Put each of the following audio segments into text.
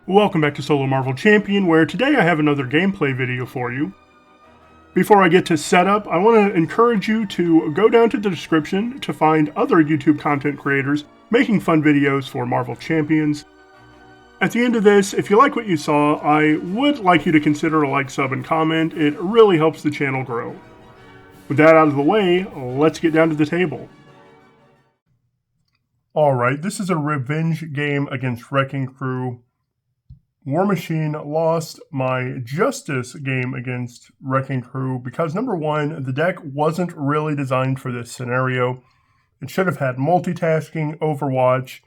Welcome back to Solo Marvel Champion, where today I have another gameplay video for you. Before I get to setup, I want to encourage you to go down to the description to find other YouTube content creators making fun videos for Marvel Champions. At the end of this, if you like what you saw, I would like you to consider a like, sub, and comment. It really helps the channel grow. With that out of the way, let's get down to the table. Alright, this is a revenge game against Wrecking Crew. War Machine lost my Justice game against Wrecking Crew because, number one, the deck wasn't really designed for this scenario. It should have had multitasking, Overwatch,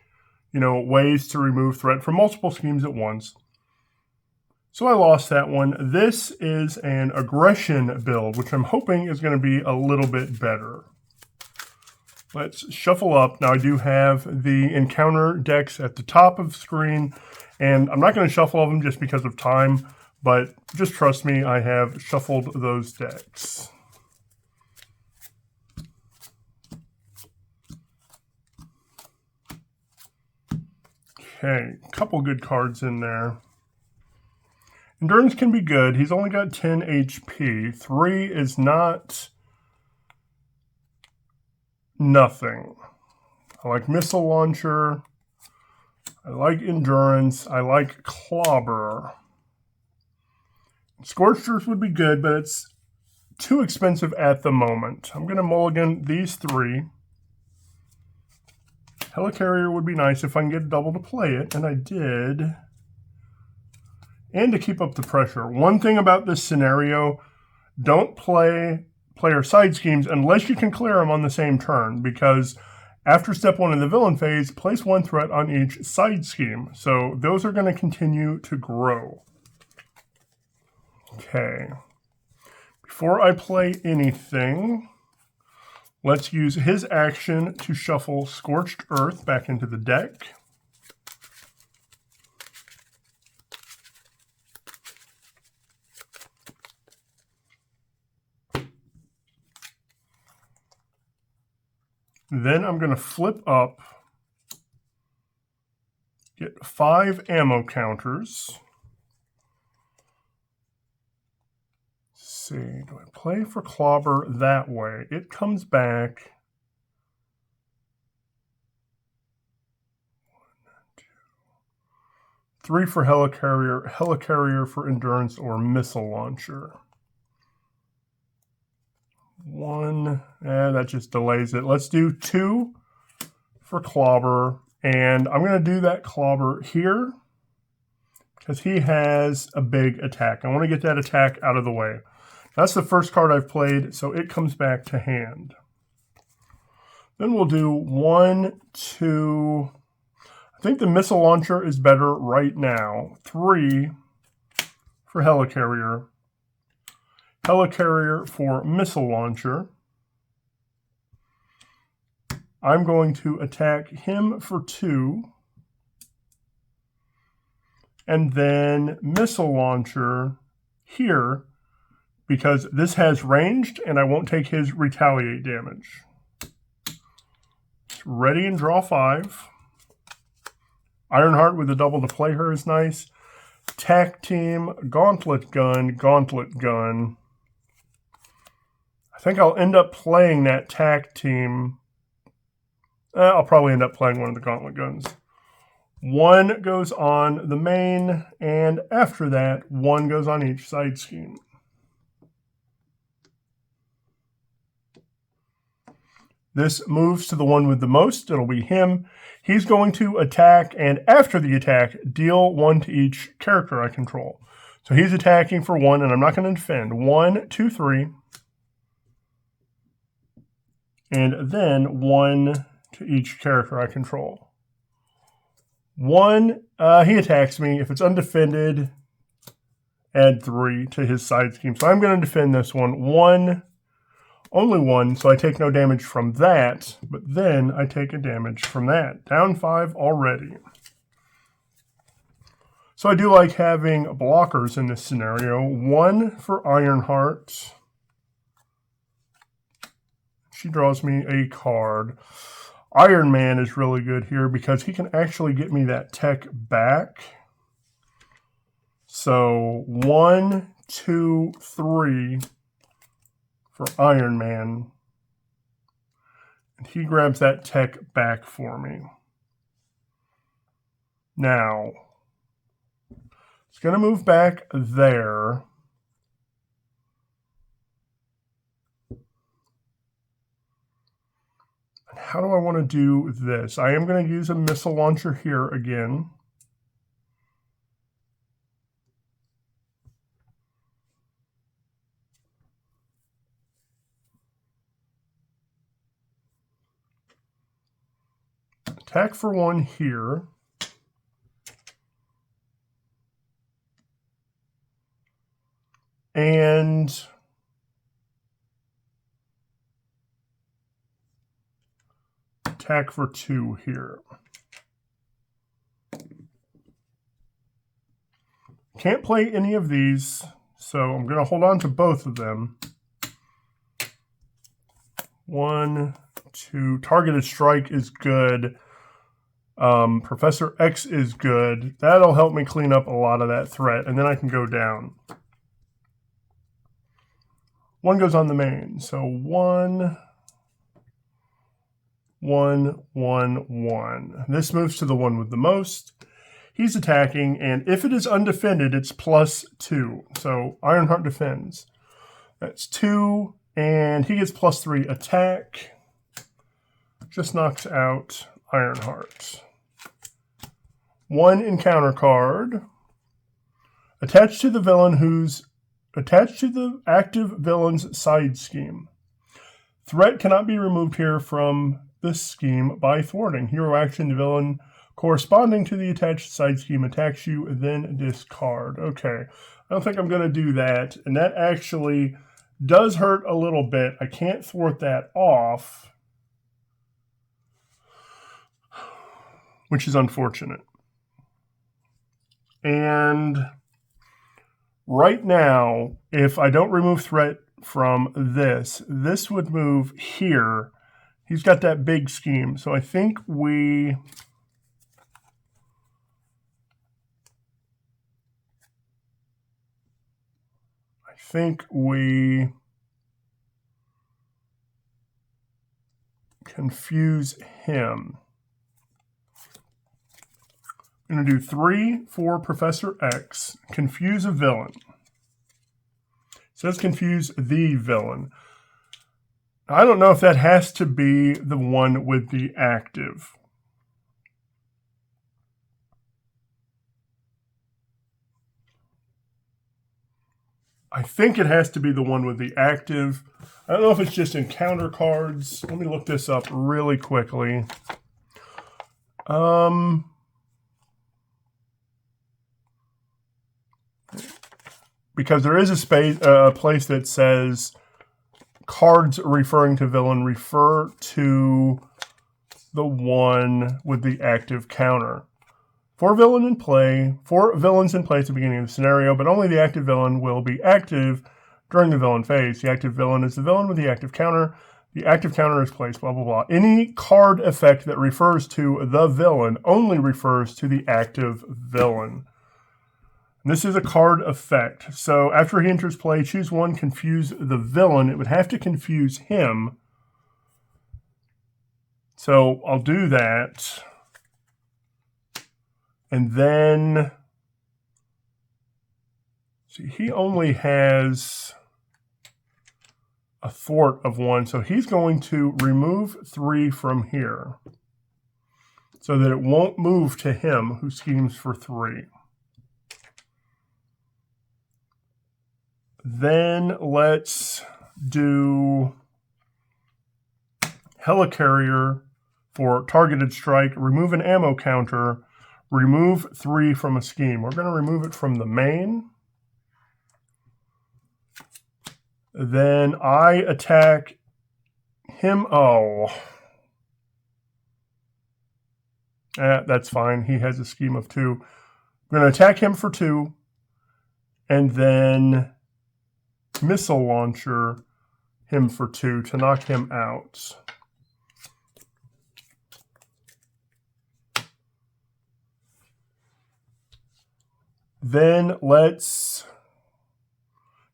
ways to remove threat from multiple schemes at once. So I lost that one. This is an aggression build, which I'm hoping is going to be a little bit better. Let's shuffle up. Now I do have the encounter decks at the top of the screen, and I'm not going to shuffle them just because of time, but just trust me, I have shuffled those decks. Okay, a couple good cards in there. Endurance can be good. He's only got 10 HP. 3 is not nothing. I like Missile Launcher. I like Endurance. I like Clobber. Scorched Earth would be good, but it's too expensive at the moment. I'm going to mulligan these 3. Helicarrier would be nice if I can get a double to play it, and I did. And to keep up the pressure. One thing about this scenario, don't play player side schemes unless you can clear them on the same turn, because after step 1 in the villain phase, place 1 threat on each side scheme. So those are going to continue to grow. Okay. Before I play anything, let's use his action to shuffle Scorched Earth back into the deck. Then I'm going to flip up, get 5 ammo counters. Let's see, do I play for Clobber that way? It comes back 1, 2, 3 for Helicarrier, Helicarrier for Endurance or Missile Launcher. 1, that just delays it. Let's do 2 for Clobber, and I'm going to do that Clobber here because he has a big attack. I want to get that attack out of the way. That's the first card I've played, so it comes back to hand. Then we'll do 1, 2, I think the Missile Launcher is better right now. 3 for Helicarrier. Helicarrier for Missile Launcher. I'm going to attack him for 2. And then Missile Launcher here, because this has ranged and I won't take his retaliate damage. Ready and draw 5. Ironheart with a double to play her is nice. Tack Team, Gauntlet Gun, Gauntlet Gun. I think I'll end up playing that Tack Team. I'll probably end up playing one of the Gauntlet Guns. 1 goes on the main, and after that, 1 goes on each side scheme. This moves to the one with the most. It'll be him. He's going to attack, and after the attack, deal 1 to each character I control. So he's attacking for 1, and I'm not going to defend. 1, 2, 3. And then 1 to each character I control. 1, he attacks me. If it's undefended, add 3 to his side scheme. So I'm going to defend this one. 1, only 1, so I take no damage from that, but then I take a damage from that. Down 5 already. So I do like having blockers in this scenario. 1 for Ironheart. She draws me a card. Iron Man is really good here because he can actually get me that tech back. So 1, 2, 3 for Iron Man. And he grabs that tech back for me. Now, it's going to move back there. How do I want to do this? I am going to use a missile launcher here again. Attack for 1 here. And attack for 2 here. Can't play any of these, so I'm going to hold on to both of them. 1, 2. Targeted strike is good. Professor X is good. That'll help me clean up a lot of that threat, and then I can go down. 1 goes on the main, so 1, 1, 1, 1. This moves to the one with the most. He's attacking, and if it is undefended, it's +2. So Ironheart defends. That's 2, and he gets +3 attack. Just knocks out Ironheart. 1 encounter card. Attached to the villain who's attached to the active villain's side scheme. Threat cannot be removed here from this scheme by thwarting. Hero action, the villain corresponding to the attached side scheme attacks you, then discard. Okay, I don't think I'm going to do that. And that actually does hurt a little bit. I can't thwart that off, which is unfortunate. And right now, if I don't remove threat from this, this would move here. He's got that big scheme. So I think we confuse him. I'm going to do 3 for Professor X. Confuse a villain. It says confuse the villain. I don't know if that has to be the one with the active. I think it has to be the one with the active. I don't know if it's just encounter cards. Let me look this up really quickly. Because there is a place that says cards referring to villain refer to the one with the active counter. 4 villains in play at the beginning of the scenario, but only the active villain will be active during the villain phase. The active villain is the villain with the active counter. The active counter is placed, blah, blah, blah. Any card effect that refers to the villain only refers to the active villain. And this is a card effect. So after he enters play, choose 1, confuse the villain. It would have to confuse him. So I'll do that. And then, see, he only has a thwart of 1. So he's going to remove 3 from here so that it won't move to him who schemes for 3. Then let's do Helicarrier for targeted strike. Remove an ammo counter. Remove 3 from a scheme. We're going to remove it from the main. Then I attack him. Oh. That's fine. He has a scheme of 2. I'm going to attack him for 2. And then missile launcher him for 2 to knock him out. Then let's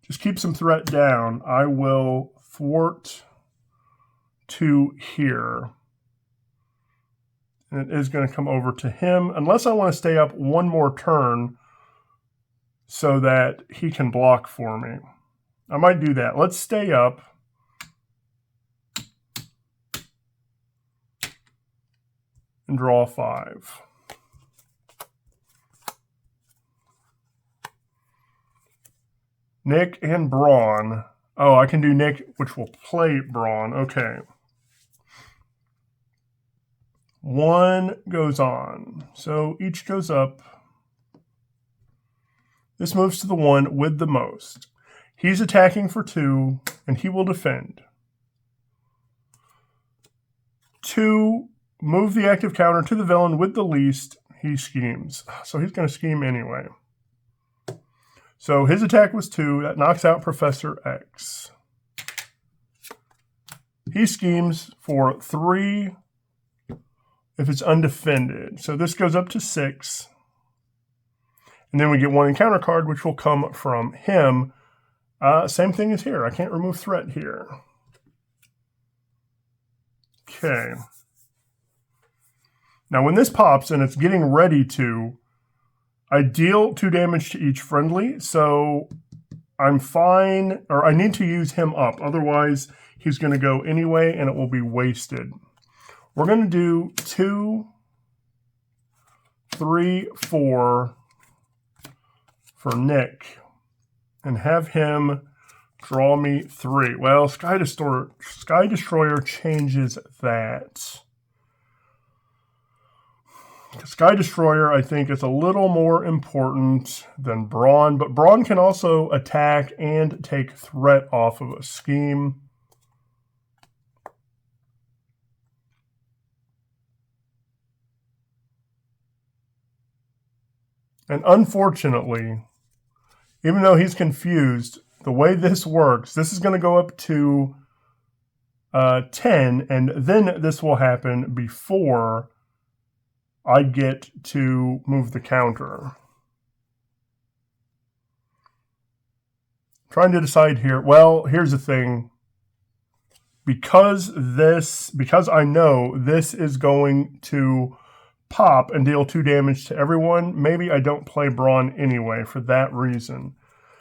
just keep some threat down. I will thwart to here. And it is going to come over to him, unless I want to stay up one more turn so that he can block for me. I might do that. Let's stay up. And draw 5. Nick and Braun. Oh, I can do Nick, which will play Braun. Okay. 1 goes on. So each goes up. This moves to the one with the most. He's attacking for 2, and he will defend. 2, move the active counter to the villain with the least. He schemes. So he's going to scheme anyway. So his attack was 2. That knocks out Professor X. He schemes for 3 if it's undefended. So this goes up to 6. And then we get 1 encounter card, which will come from him. Same thing as here. I can't remove threat here. Okay. Now when this pops and it's getting ready to, I deal 2 damage to each friendly, so I'm fine, or I need to use him up. Otherwise, he's going to go anyway, and it will be wasted. We're going to do 2, 3, 4 for Nick, and have him draw me 3. Well, Sky Destroyer changes that. Sky Destroyer, I think, is a little more important than Braun, but Braun can also attack and take threat off of a scheme. And unfortunately, even though he's confused, the way this works, this is going to go up to 10, and then this will happen before I get to move the counter. Trying to decide here. Well, here's the thing. Because I know this is going to pop and deal 2 damage to everyone, maybe I don't play Braun anyway for that reason.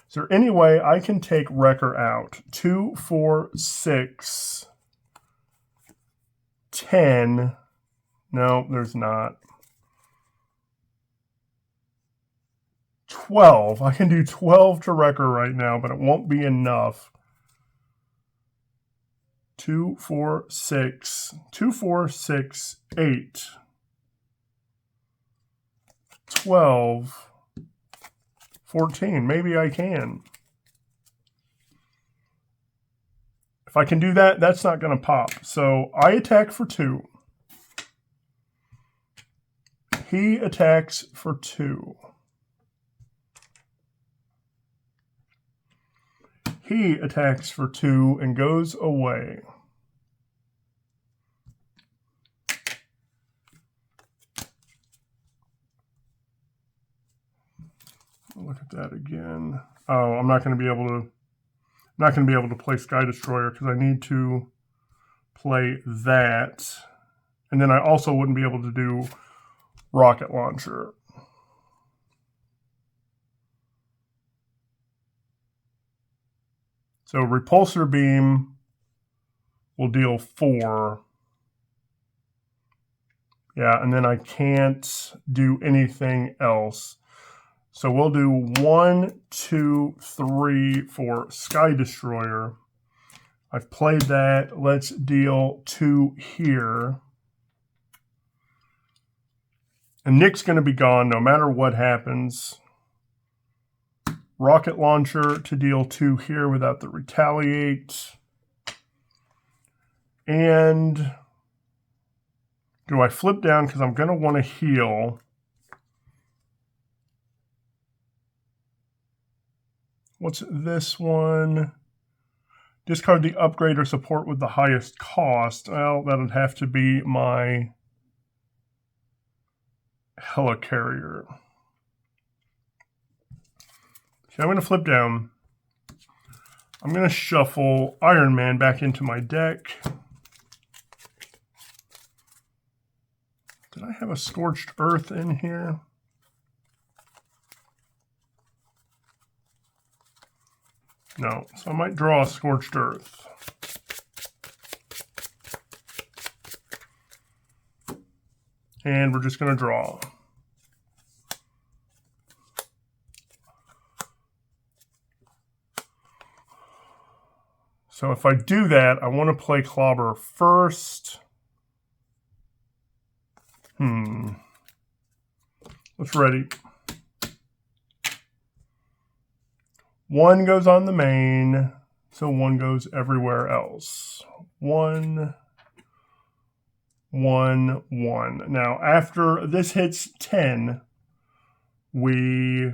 Is there any way I can take Wrecker out? 2, 4, 6, 10. No, there's not. 12. I can do 12 to Wrecker right now, but it won't be enough. 2, 4, 6. 2, 4, 6, 8. 12. 14. Maybe I can. If I can do that, that's not going to pop. So I attack for 2. He attacks for 2. He attacks for 2 and goes away. Look at that again. Oh, I'm not going to be able to play Sky Destroyer because I need to play that. And then I also wouldn't be able to do Rocket Launcher. So Repulsor Beam will deal 4. Yeah, and then I can't do anything else. So we'll do 1, 2, 3 for Sky Destroyer. I've played that. Let's deal 2 here. And Nick's going to be gone no matter what happens. Rocket Launcher to deal 2 here without the retaliate. And do I flip down because I'm going to want to heal? What's this one? Discard the upgrade or support with the highest cost. Well, that would have to be my Helicarrier. Okay, I'm going to flip down. I'm going to shuffle Iron Man back into my deck. Did I have a Scorched Earth in here? No, so I might draw a Scorched Earth. And we're just going to draw. So if I do that, I want to play Clobber first. Let's ready. 1 goes on the main, so 1 goes everywhere else. 1, 1, 1. Now, after this hits 10, we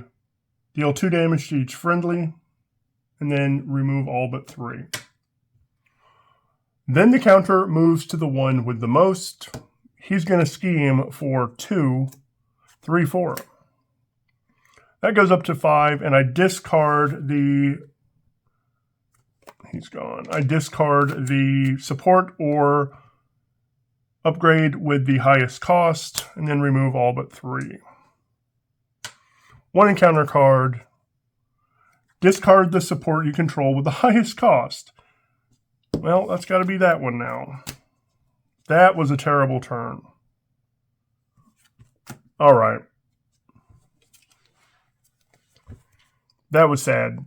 deal 2 damage to each friendly, and then remove all but 3. Then the counter moves to the one with the most. He's going to scheme for 2, 3, 4. That goes up to 5, and I discard the... He's gone. I discard the support or upgrade with the highest cost, and then remove all but 3. 1 encounter card. Discard the support you control with the highest cost. Well, that's got to be that one now. That was a terrible turn. All right. That was sad.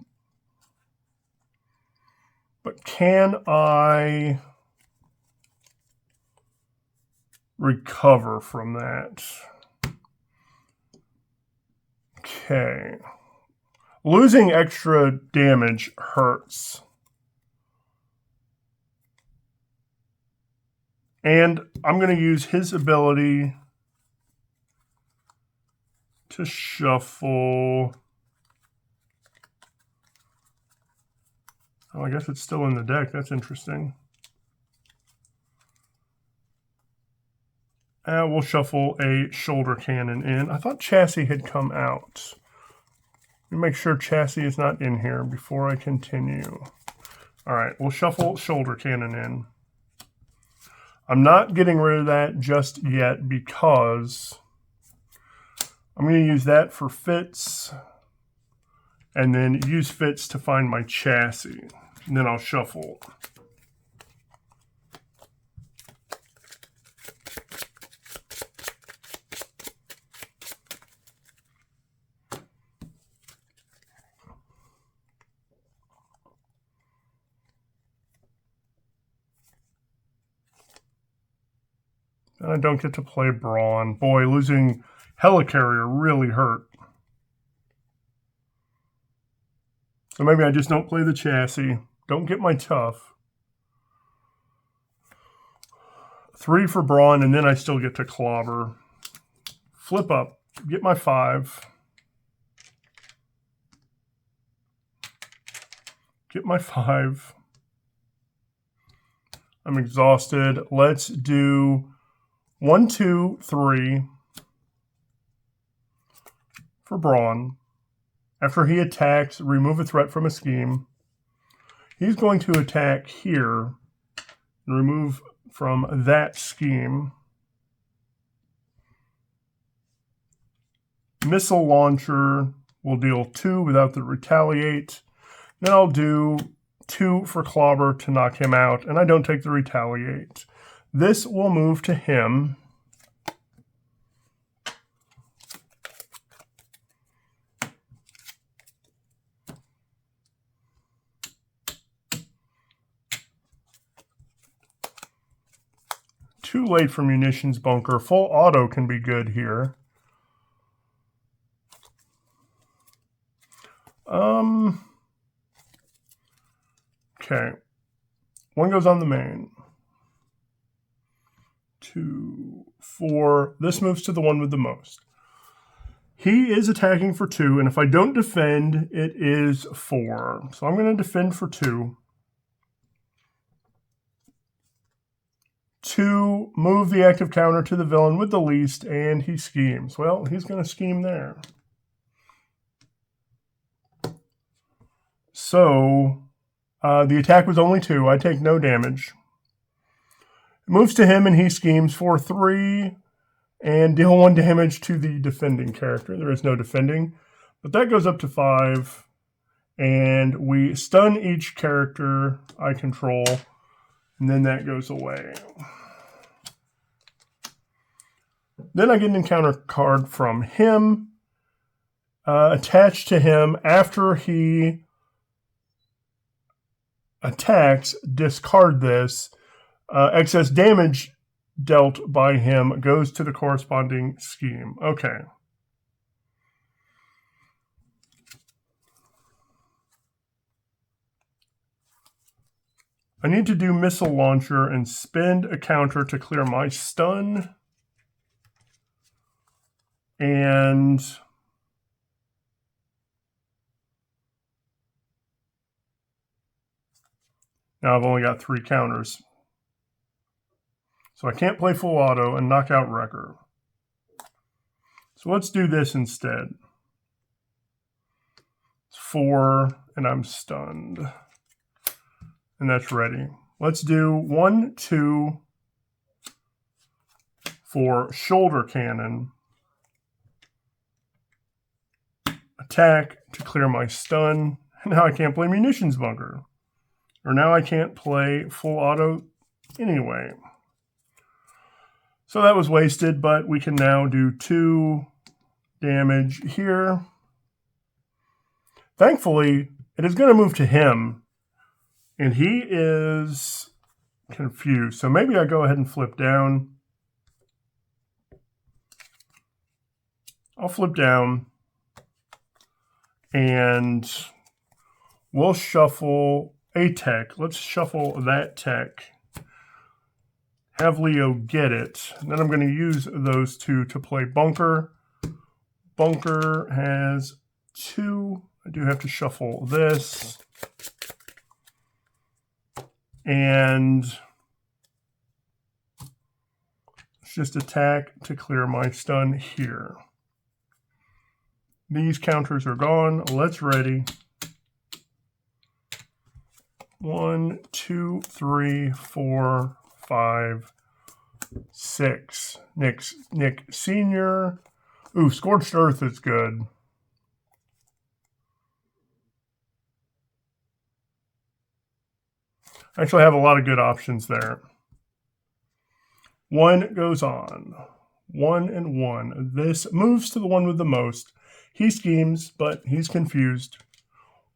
But can I recover from that? Okay. Losing extra damage hurts. And I'm going to use his ability to shuffle. Oh, I guess it's still in the deck. That's interesting. We'll shuffle a shoulder cannon in. I thought chassis had come out. Let me make sure chassis is not in here before I continue. All right, we'll shuffle shoulder cannon in. I'm not getting rid of that just yet because I'm going to use that for Fitz and then use Fitz to find my chassis. And then I'll shuffle. And I don't get to play Brawn. Boy, losing Helicarrier really hurt. So maybe I just don't play the chassis. Don't get my tough. 3 for Brawn, and then I still get to clobber. Flip up. Get my 5. Get my 5. I'm exhausted. Let's do 1, 2, 3 for Brawn. After he attacks, remove a threat from a scheme. He's going to attack here and remove from that scheme. Missile launcher will deal 2 without the retaliate. Then I'll do 2 for clobber to knock him out, and I don't take the retaliate. This will move to him. Too late for munitions bunker. Full auto can be good here. Okay. 1 goes on the main. 2, 4. This moves to the one with the most. He is attacking for 2, and if I don't defend, it is 4. So I'm going to defend for 2. 2, move the active counter to the villain with the least, and he schemes. Well, he's going to scheme there. So the attack was only 2. I take no damage. It moves to him and he schemes for 3 and deal 1 damage to the defending character. There is no defending, but that goes up to 5. And we stun each character I control, and then that goes away. Then I get an encounter card from him. Attached to him, after he attacks, discard this. Excess damage dealt by him goes to the corresponding scheme. Okay. I need to do missile launcher and spend a counter to clear my stun. And now I've only got 3 counters. So I can't play full auto and knock out Wrecker. So let's do this instead. It's 4 and I'm stunned. And that's ready. Let's do 1, 2 for shoulder cannon. Attack to clear my stun. Now I can't play munitions bunker. Or now I can't play full auto anyway. So that was wasted, but we can now do 2 damage here. Thankfully, it is going to move to him. And he is confused. So maybe I go ahead and flip down. I'll flip down. And we'll shuffle a tech. Let's shuffle that tech. Have Leo get it. And then I'm going to use those 2 to play bunker. Bunker has 2. I do have to shuffle this. And let's just attack to clear my stun here. These counters are gone. Let's ready. 1, 2, 3, 4, 5, 6. Nick Sr. Ooh, Scorched Earth is good. I actually have a lot of good options there. 1 goes on. 1 and 1. This moves to the one with the most. He schemes, but he's confused.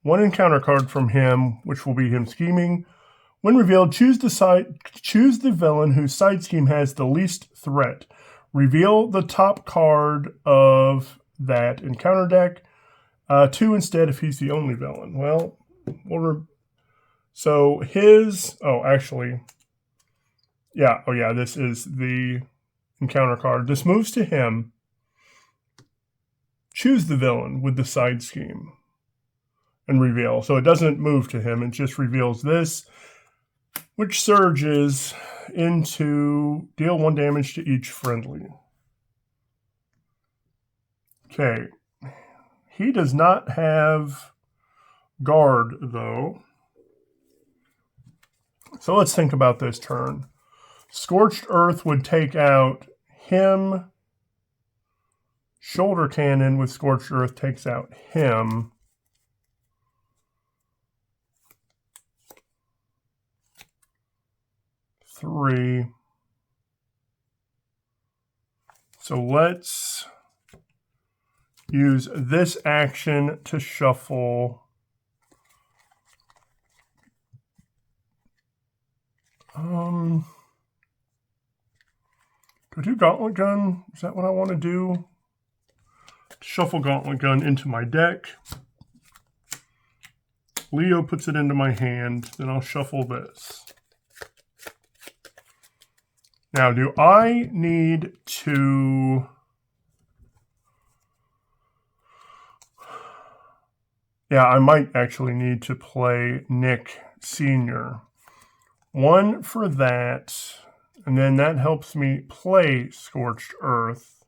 1 encounter card from him, which will be him scheming. When revealed, choose the villain whose side scheme has the least threat. Reveal the top card of that encounter deck. 2 instead if he's the only villain. Well, so his, this is the encounter card. This moves to him. Choose the villain with the side scheme and reveal. So it doesn't move to him. It just reveals this, which surges into deal 1 damage to each friendly. Okay. He does not have guard, though. So let's think about this turn. Scorched Earth would take out him. Shoulder Cannon with Scorched Earth takes out him. Three. So let's use this action to shuffle. Do I do Gauntlet Gun? Is that what I want to do? Shuffle Gauntlet Gun into my deck. Leo puts it into my hand. Then I'll shuffle this. Now, do I need to... Yeah, I might actually need to play Nick Sr. 1 for that, and then that helps me play Scorched Earth.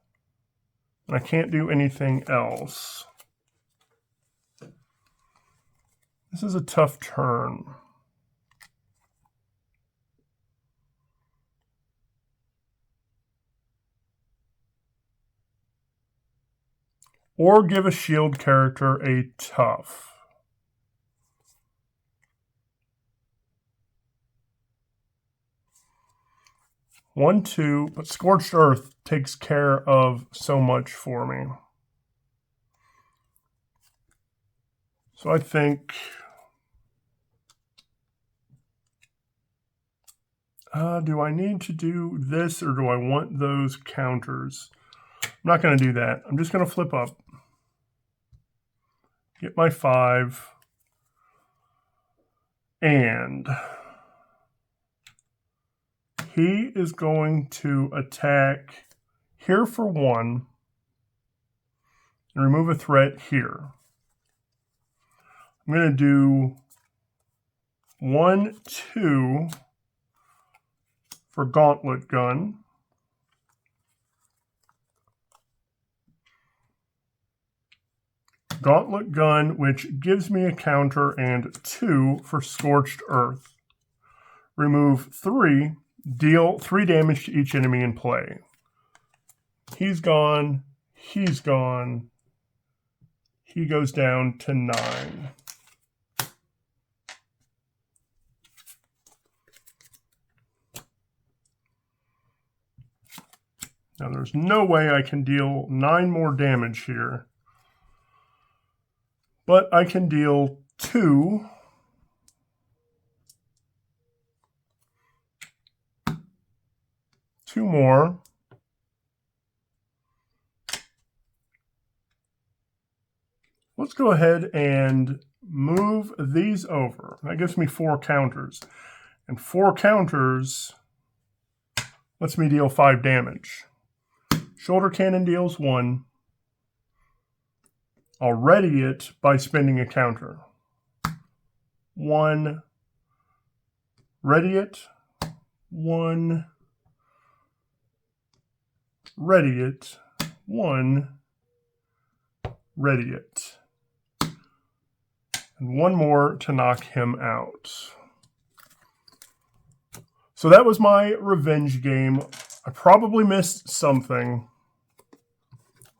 And I can't do anything else. This is a tough turn. Or give a shield character a tough. One, two, but Scorched Earth takes care of so much for me. So I think do I need to do this or do I want those counters? I'm not going to do that. I'm just going to flip up. Get my 5. And he is going to attack here for 1 and remove a threat here. I'm going to do 1, 2 for Gauntlet Gun. Gauntlet Gun, which gives me a counter, and 2 for Scorched Earth. Remove 3, deal 3 damage to each enemy in play. He's gone, he's gone. He goes down to 9. Now there's no way I can deal 9 more damage here. But I can deal 2. Two more. Let's go ahead and move these over. That gives me 4 counters. And 4 counters lets me deal 5 damage. Shoulder Cannon deals 1. I'll ready it by spending a counter. 1. Ready it. 1. Ready it. 1. Ready it. And 1 more to knock him out. So that was my revenge game. I probably missed something.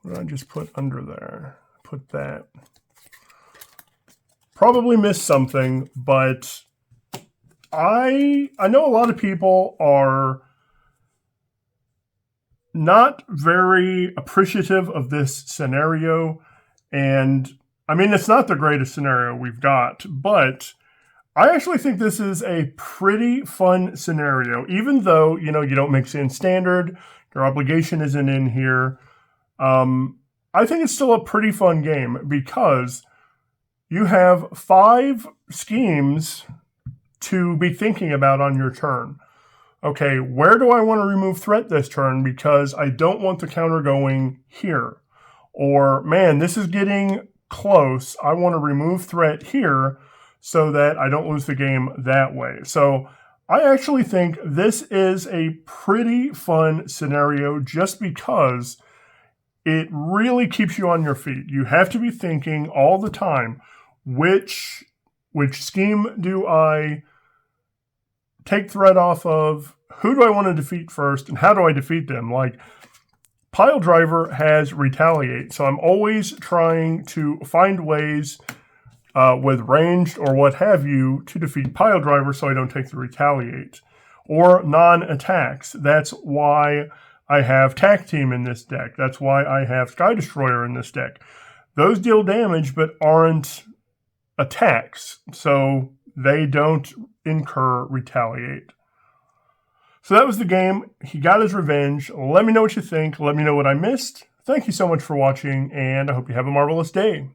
What did I just put under there? Put that. Probably missed something, but I know a lot of people are not very appreciative of this scenario, and I mean, it's not the greatest scenario we've got, but I actually think this is a pretty fun scenario, even though, you know, you don't mix in standard, your obligation isn't in here. I think it's still a pretty fun game because you have 5 schemes to be thinking about on your turn. Okay, where do I want to remove threat this turn because I don't want the counter going here? Or, man, this is getting close. I want to remove threat here so that I don't lose the game that way. So I actually think this is a pretty fun scenario just because it really keeps you on your feet. You have to be thinking all the time, which scheme do I take threat off of? Who do I want to defeat first? And how do I defeat them? Like, Pile Driver has Retaliate, so I'm always trying to find ways with ranged or what have you to defeat Pile Driver so I don't take the Retaliate. Or non-attacks. That's why I have Tac Team in this deck. That's why I have Sky Destroyer in this deck. Those deal damage but aren't attacks, so they don't incur Retaliate. So that was the game. He got his revenge. Let me know what you think. Let me know what I missed. Thank you so much for watching, and I hope you have a marvelous day.